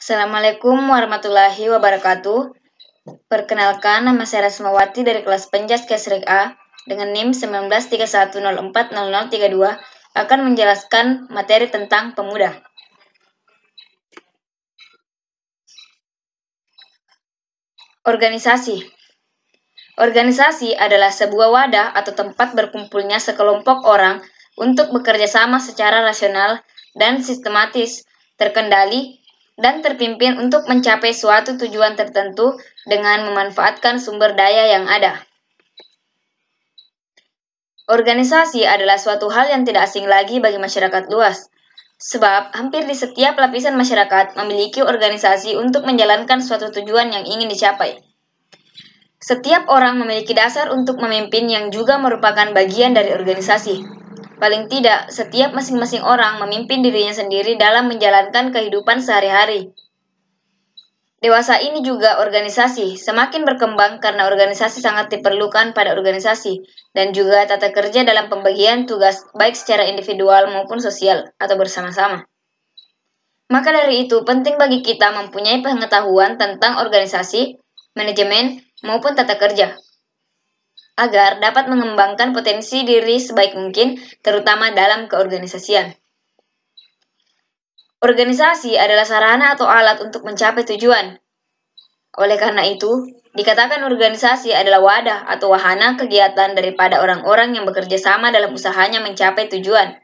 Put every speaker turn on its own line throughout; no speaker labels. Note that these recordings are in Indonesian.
Assalamualaikum warahmatullahi wabarakatuh. Perkenalkan, nama saya Rasmawati dari kelas Penjas Kesrek A dengan NIM 1931040032 akan menjelaskan materi tentang pemuda. Organisasi. Organisasi adalah sebuah wadah atau tempat berkumpulnya sekelompok orang untuk bekerja sama secara rasional dan sistematis, terkendali, dan terpimpin untuk mencapai suatu tujuan tertentu dengan memanfaatkan sumber daya yang ada. Organisasi adalah suatu hal yang tidak asing lagi bagi masyarakat luas, sebab hampir di setiap lapisan masyarakat memiliki organisasi untuk menjalankan suatu tujuan yang ingin dicapai. Setiap orang memiliki dasar untuk memimpin yang juga merupakan bagian dari organisasi. Paling tidak, setiap masing-masing orang memimpin dirinya sendiri dalam menjalankan kehidupan sehari-hari. Dewasa ini juga organisasi, semakin berkembang karena organisasi sangat diperlukan pada organisasi, dan juga tata kerja dalam pembagian tugas baik secara individual maupun sosial atau bersama-sama. Maka dari itu, penting bagi kita mempunyai pengetahuan tentang organisasi, manajemen, maupun tata kerja, agar dapat mengembangkan potensi diri sebaik mungkin, terutama dalam keorganisasian. Organisasi adalah sarana atau alat untuk mencapai tujuan. Oleh karena itu, dikatakan organisasi adalah wadah atau wahana kegiatan daripada orang-orang yang bekerja sama dalam usahanya mencapai tujuan.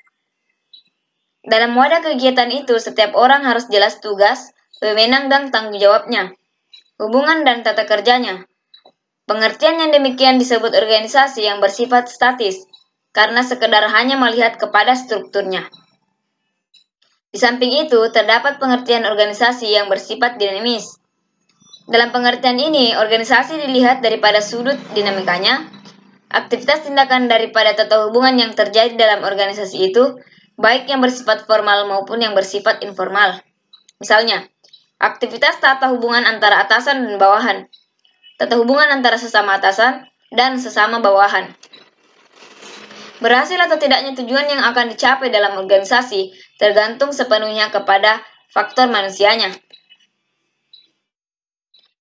Dalam wadah kegiatan itu, setiap orang harus jelas tugas, wewenang dan tanggung jawabnya, hubungan dan tata kerjanya. Pengertian yang demikian disebut organisasi yang bersifat statis, karena sekedar hanya melihat kepada strukturnya. Di samping itu, terdapat pengertian organisasi yang bersifat dinamis. Dalam pengertian ini, organisasi dilihat daripada sudut dinamikanya, aktivitas tindakan daripada tata hubungan yang terjadi dalam organisasi itu, baik yang bersifat formal maupun yang bersifat informal. Misalnya, aktivitas tata hubungan antara atasan dan bawahan, tata hubungan antara sesama atasan dan sesama bawahan. Berhasil atau tidaknya tujuan yang akan dicapai dalam organisasi tergantung sepenuhnya kepada faktor manusianya.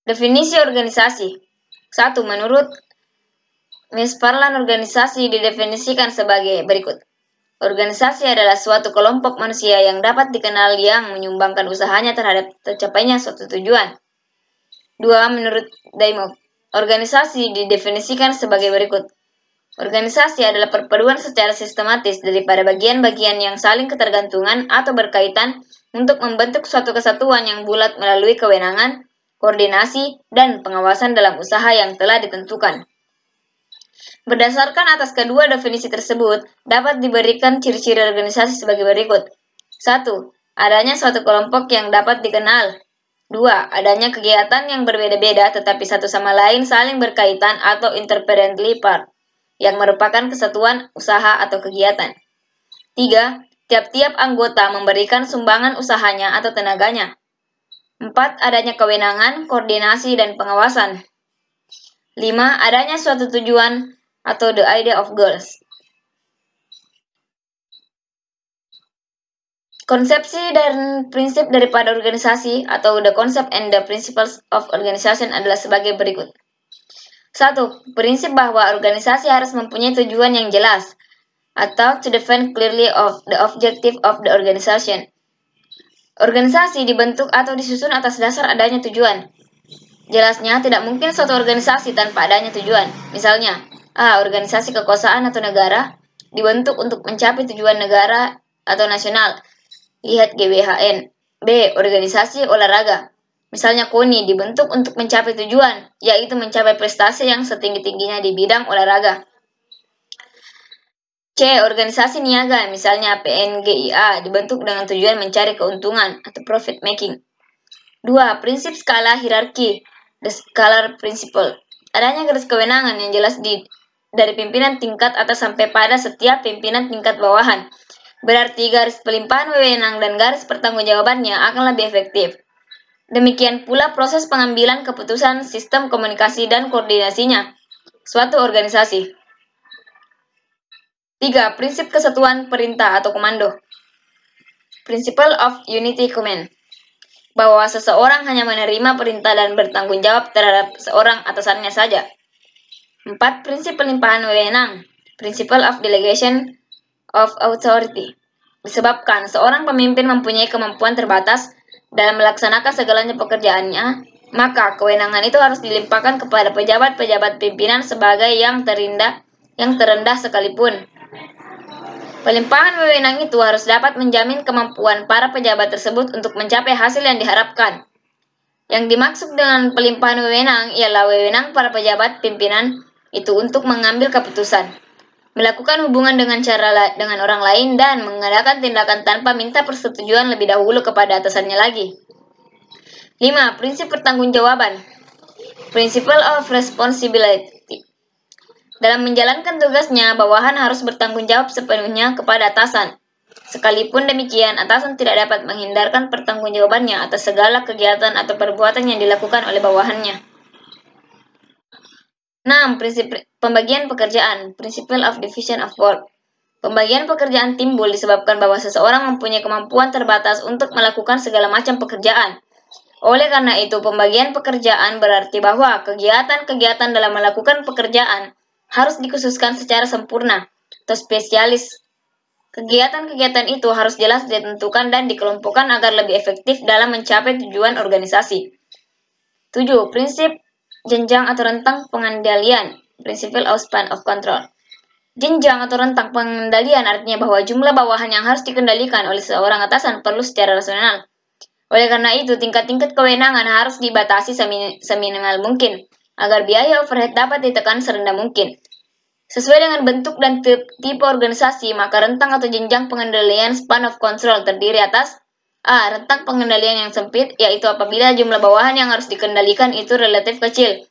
Definisi organisasi. 1. Menurut McFarland, organisasi didefinisikan sebagai berikut. Organisasi adalah suatu kelompok manusia yang dapat dikenal yang menyumbangkan usahanya terhadap tercapainya suatu tujuan. 2. Menurut Daimov, organisasi didefinisikan sebagai berikut. Organisasi adalah perpaduan secara sistematis daripada bagian-bagian yang saling ketergantungan atau berkaitan untuk membentuk suatu kesatuan yang bulat melalui kewenangan, koordinasi, dan pengawasan dalam usaha yang telah ditentukan. Berdasarkan atas kedua definisi tersebut, dapat diberikan ciri-ciri organisasi sebagai berikut. 1. Adanya suatu kelompok yang dapat dikenal. 2. Adanya kegiatan yang berbeda-beda tetapi satu sama lain saling berkaitan atau interdependently part, yang merupakan kesatuan usaha atau kegiatan. 3. Tiap-tiap anggota memberikan sumbangan usahanya atau tenaganya. 4. Adanya kewenangan, koordinasi, dan pengawasan. 5. Adanya suatu tujuan atau the idea of goals. Konsepsi dan prinsip daripada organisasi atau the concept and the principles of organization adalah sebagai berikut. 1. Prinsip bahwa organisasi harus mempunyai tujuan yang jelas, atau to define clearly of the objective of the organization. Organisasi dibentuk atau disusun atas dasar adanya tujuan. Jelasnya, tidak mungkin suatu organisasi tanpa adanya tujuan. Misalnya, A. Organisasi kekuasaan atau negara dibentuk untuk mencapai tujuan negara atau nasional. Lihat GBHN. B. Organisasi olahraga. Misalnya KONI dibentuk untuk mencapai tujuan, yaitu mencapai prestasi yang setinggi-tingginya di bidang olahraga. C. Organisasi niaga, misalnya PNGIA, dibentuk dengan tujuan mencari keuntungan atau profit making. 2. Prinsip skala hierarki, the scalar principle. Adanya garis kewenangan yang jelas dari pimpinan tingkat atas sampai pada setiap pimpinan tingkat bawahan. Berarti garis pelimpahan wewenang dan garis pertanggungjawabannya akan lebih efektif. Demikian pula proses pengambilan keputusan, sistem komunikasi, dan koordinasinya suatu organisasi. 3. Prinsip kesatuan perintah atau komando. Principle of Unity Command. bahwa seseorang hanya menerima perintah dan bertanggung jawab terhadap seorang atasannya saja. 4. Prinsip pelimpahan wewenang, Principle of Delegation of Authority. Disebabkan seorang pemimpin mempunyai kemampuan terbatas dalam melaksanakan segalanya pekerjaannya, maka kewenangan itu harus dilimpahkan kepada pejabat-pejabat pimpinan sebagai yang terendah sekalipun. Pelimpahan wewenang itu harus dapat menjamin kemampuan para pejabat tersebut untuk mencapai hasil yang diharapkan. Yang dimaksud dengan pelimpahan wewenang ialah wewenang para pejabat pimpinan itu untuk mengambil keputusan, melakukan hubungan dengan orang lain, dan mengadakan tindakan tanpa minta persetujuan lebih dahulu kepada atasannya lagi. 5. Prinsip pertanggungjawaban, Principle of Responsibility. Dalam menjalankan tugasnya, bawahan harus bertanggung jawab sepenuhnya kepada atasan. Sekalipun demikian, atasan tidak dapat menghindarkan pertanggungjawabannya atas segala kegiatan atau perbuatan yang dilakukan oleh bawahannya. 6. Prinsip pembagian pekerjaan, Principle of Division of Work. Pembagian pekerjaan timbul disebabkan bahwa seseorang mempunyai kemampuan terbatas untuk melakukan segala macam pekerjaan. Oleh karena itu, pembagian pekerjaan berarti bahwa kegiatan-kegiatan dalam melakukan pekerjaan harus dikhususkan secara sempurna atau spesialis. Kegiatan-kegiatan itu harus jelas ditentukan dan dikelompokkan agar lebih efektif dalam mencapai tujuan organisasi. 7. Prinsip jenjang atau rentang pengendalian, Principle of Span of Control. Jenjang atau rentang pengendalian artinya bahwa jumlah bawahan yang harus dikendalikan oleh seorang atasan perlu secara rasional. Oleh karena itu, tingkat-tingkat kewenangan harus dibatasi seminimal mungkin, agar biaya overhead dapat ditekan serendah mungkin. Sesuai dengan bentuk dan tipe organisasi, maka rentang atau jenjang pengendalian span of control terdiri atas A. Rentang pengendalian yang sempit, yaitu apabila jumlah bawahan yang harus dikendalikan itu relatif kecil,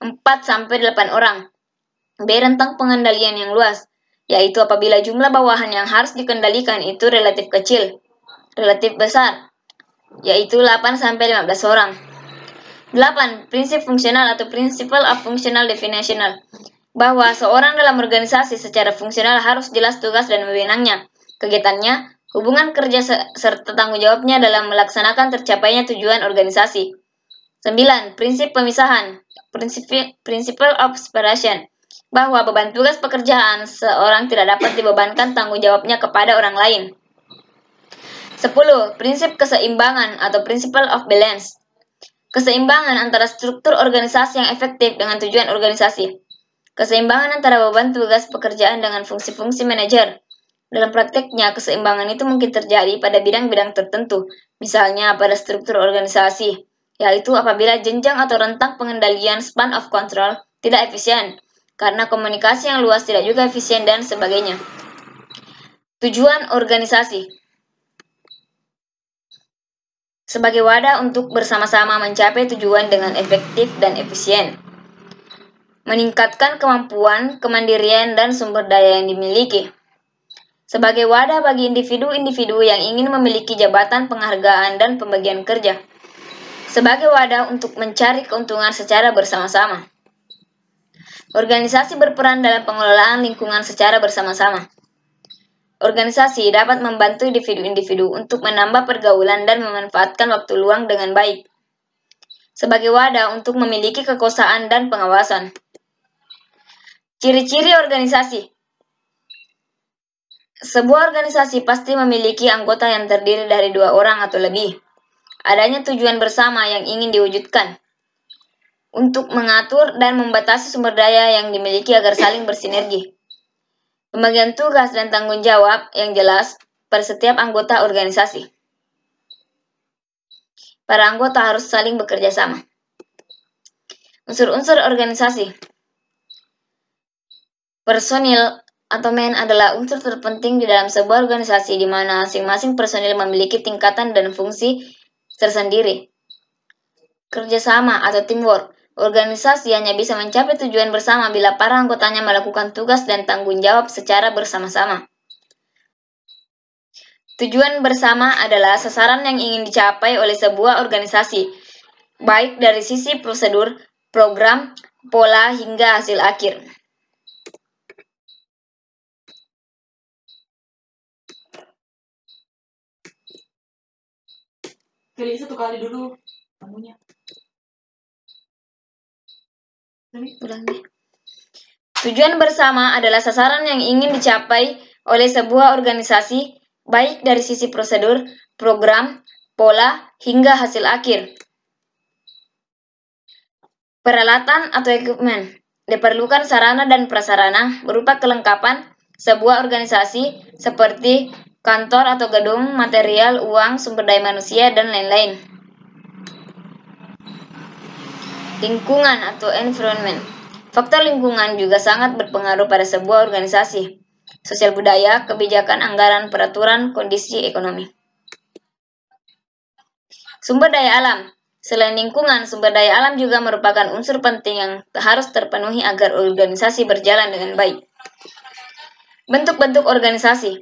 4-8 orang. B. Rentang pengendalian yang luas, yaitu apabila jumlah bawahan yang harus dikendalikan itu relatif besar, yaitu 8-15 orang. 8. Prinsip fungsional atau Principle of Functional Definitional, bahwa seorang dalam organisasi secara fungsional harus jelas tugas dan wewenangnya, kegiatannya, hubungan kerja serta tanggung jawabnya dalam melaksanakan tercapainya tujuan organisasi. 9. Prinsip pemisahan, Principle of Separation, bahwa beban tugas pekerjaan seorang tidak dapat dibebankan tanggung jawabnya kepada orang lain. 10. Prinsip keseimbangan atau Principle of Balance, keseimbangan antara struktur organisasi yang efektif dengan tujuan organisasi. Keseimbangan antara beban tugas pekerjaan dengan fungsi-fungsi manajer. Dalam prakteknya, keseimbangan itu mungkin terjadi pada bidang-bidang tertentu, misalnya pada struktur organisasi, yaitu apabila jenjang atau rentang pengendalian span of control tidak efisien, karena komunikasi yang luas tidak juga efisien, dan sebagainya. Tujuan organisasi sebagai wadah untuk bersama-sama mencapai tujuan dengan efektif dan efisien. Meningkatkan kemampuan, kemandirian, dan sumber daya yang dimiliki. Sebagai wadah bagi individu-individu yang ingin memiliki jabatan penghargaan dan pembagian kerja. Sebagai wadah untuk mencari keuntungan secara bersama-sama. Organisasi berperan dalam pengelolaan lingkungan secara bersama-sama. Organisasi dapat membantu individu-individu untuk menambah pergaulan dan memanfaatkan waktu luang dengan baik. Sebagai wadah untuk memiliki kekuasaan dan pengawasan. Ciri-ciri organisasi. Sebuah organisasi pasti memiliki anggota yang terdiri dari 2 orang atau lebih. Adanya tujuan bersama yang ingin diwujudkan. Untuk mengatur dan membatasi sumber daya yang dimiliki agar saling bersinergi. Pembagian tugas dan tanggung jawab yang jelas pada setiap anggota organisasi. Para anggota harus saling bekerja sama. Unsur-unsur organisasi. Personil atau men adalah unsur terpenting di dalam sebuah organisasi di mana masing-masing personil memiliki tingkatan dan fungsi tersendiri. Kerjasama atau teamwork. Organisasi hanya bisa mencapai tujuan bersama bila para anggotanya melakukan tugas dan tanggung jawab secara bersama-sama. Tujuan bersama adalah sasaran yang ingin dicapai oleh sebuah organisasi, baik dari sisi prosedur, program, pola, hingga hasil akhir.
Kali satu kali dulu kamunya.
Ulang deh. Tujuan bersama adalah sasaran yang ingin dicapai oleh sebuah organisasi, baik dari sisi prosedur, program, pola, hingga hasil akhir. Peralatan atau equipment. Diperlukan sarana dan prasarana berupa kelengkapan sebuah organisasi seperti kantor atau gedung, material, uang, sumber daya manusia, dan lain-lain. Lingkungan atau environment. Faktor lingkungan juga sangat berpengaruh pada sebuah organisasi. Sosial budaya, kebijakan, anggaran, peraturan, kondisi ekonomi. Sumber daya alam. Selain lingkungan, sumber daya alam juga merupakan unsur penting yang harus terpenuhi agar organisasi berjalan dengan baik. Bentuk-bentuk organisasi.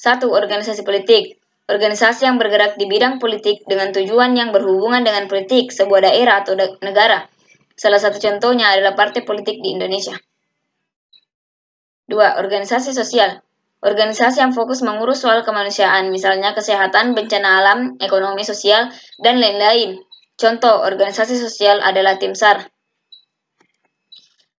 1. Organisasi politik. Organisasi yang bergerak di bidang politik dengan tujuan yang berhubungan dengan politik sebuah daerah atau negara. Salah satu contohnya adalah partai politik di Indonesia. 2. Organisasi sosial. Organisasi yang fokus mengurus soal kemanusiaan, misalnya kesehatan, bencana alam, ekonomi sosial, dan lain-lain. Contoh organisasi sosial adalah tim SAR.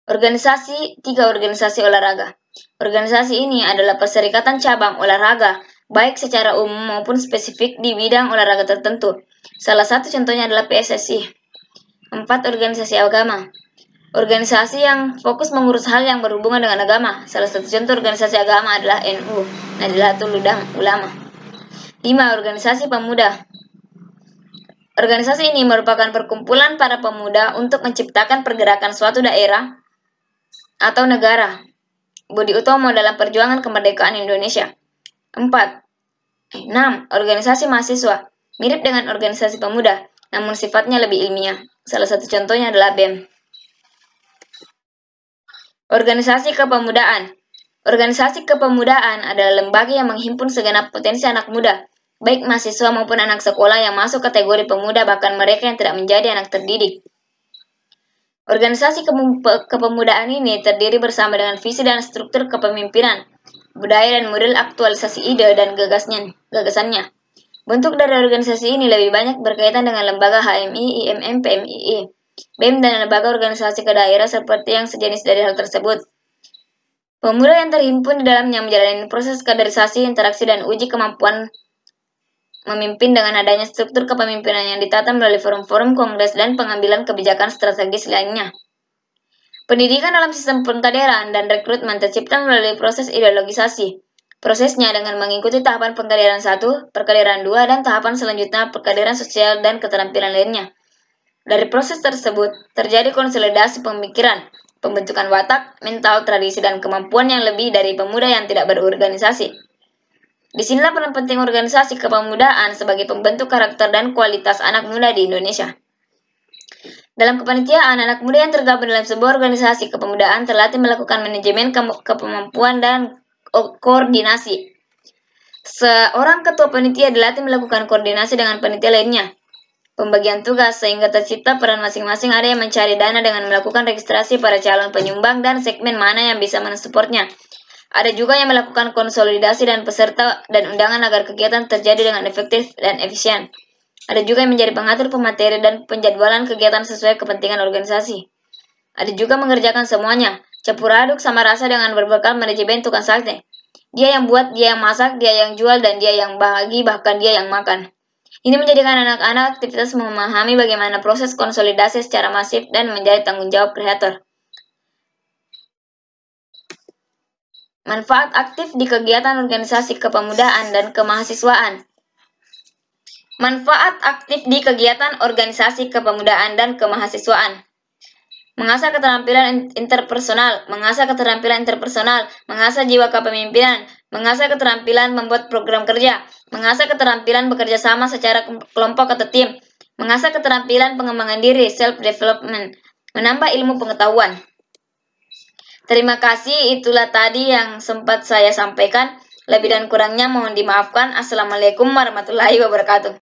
3. Organisasi olahraga. Organisasi ini adalah perserikatan cabang olahraga, baik secara umum maupun spesifik di bidang olahraga tertentu. Salah satu contohnya adalah PSSI. 4. Organisasi agama. Organisasi yang fokus mengurus hal yang berhubungan dengan agama. Salah satu contoh organisasi agama adalah NU, Nahdlatul Ulama. 5. Organisasi pemuda. Organisasi ini merupakan perkumpulan para pemuda untuk menciptakan pergerakan suatu daerah atau negara. Budi Utomo dalam perjuangan kemerdekaan Indonesia. 6. Organisasi mahasiswa. Mirip dengan organisasi pemuda, namun sifatnya lebih ilmiah. Salah satu contohnya adalah BEM. Organisasi kepemudaan. Organisasi kepemudaan adalah lembaga yang menghimpun segenap potensi anak muda, baik mahasiswa maupun anak sekolah yang masuk kategori pemuda, bahkan mereka yang tidak menjadi anak terdidik. Organisasi kepemudaan ini terdiri bersama dengan visi dan struktur kepemimpinan, budaya dan model aktualisasi ide dan gagasannya. Bentuk dari organisasi ini lebih banyak berkaitan dengan lembaga HMI, IMM, PMII, BEM, dan lembaga organisasi ke daerah seperti yang sejenis dari hal tersebut. Pemuda yang terhimpun di dalamnya menjalani proses kaderisasi, interaksi, dan uji kemampuan memimpin dengan adanya struktur kepemimpinan yang ditata melalui forum-forum kongres dan pengambilan kebijakan strategis lainnya. Pendidikan dalam sistem pengkaderan dan rekrutmen tercipta melalui proses ideologisasi. Prosesnya dengan mengikuti tahapan pengkaderan 1, pengkaderan 2, dan tahapan selanjutnya pengkaderan sosial dan keterampilan lainnya. Dari proses tersebut, terjadi konsolidasi pemikiran, pembentukan watak, mental, tradisi, dan kemampuan yang lebih dari pemuda yang tidak berorganisasi. Disinilah peran penting organisasi kepemudaan sebagai pembentuk karakter dan kualitas anak muda di Indonesia. Dalam kepanitiaan, anak muda yang tergabung dalam sebuah organisasi kepemudaan terlatih melakukan manajemen kemampuan dan koordinasi. Seorang ketua panitia dilatih melakukan koordinasi dengan panitia lainnya. Pembagian tugas sehingga tercipta peran masing-masing, ada yang mencari dana dengan melakukan registrasi para calon penyumbang dan segmen mana yang bisa mensupportnya. Ada juga yang melakukan konsolidasi dan peserta dan undangan agar kegiatan terjadi dengan efektif dan efisien. Ada juga yang menjadi pengatur pemateri dan penjadwalan kegiatan sesuai kepentingan organisasi. Ada juga mengerjakan semuanya, campur aduk sama rasa dengan berbekal manajemen tukang sate. Dia yang buat, dia yang masak, dia yang jual, dan dia yang bagi, bahkan dia yang makan. Ini menjadikan anak-anak aktivitas memahami bagaimana proses konsolidasi secara masif dan menjadi tanggung jawab kreator. Manfaat aktif di kegiatan organisasi kepemudaan dan kemahasiswaan. Manfaat aktif di kegiatan organisasi kepemudaan dan kemahasiswaan. Mengasah keterampilan interpersonal, mengasah jiwa kepemimpinan, mengasah keterampilan membuat program kerja, mengasah keterampilan bekerja sama secara kelompok atau tim, mengasah keterampilan pengembangan diri, self-development, menambah ilmu pengetahuan. Terima kasih, itulah tadi yang sempat saya sampaikan. Lebih dan kurangnya mohon dimaafkan. Assalamualaikum warahmatullahi wabarakatuh.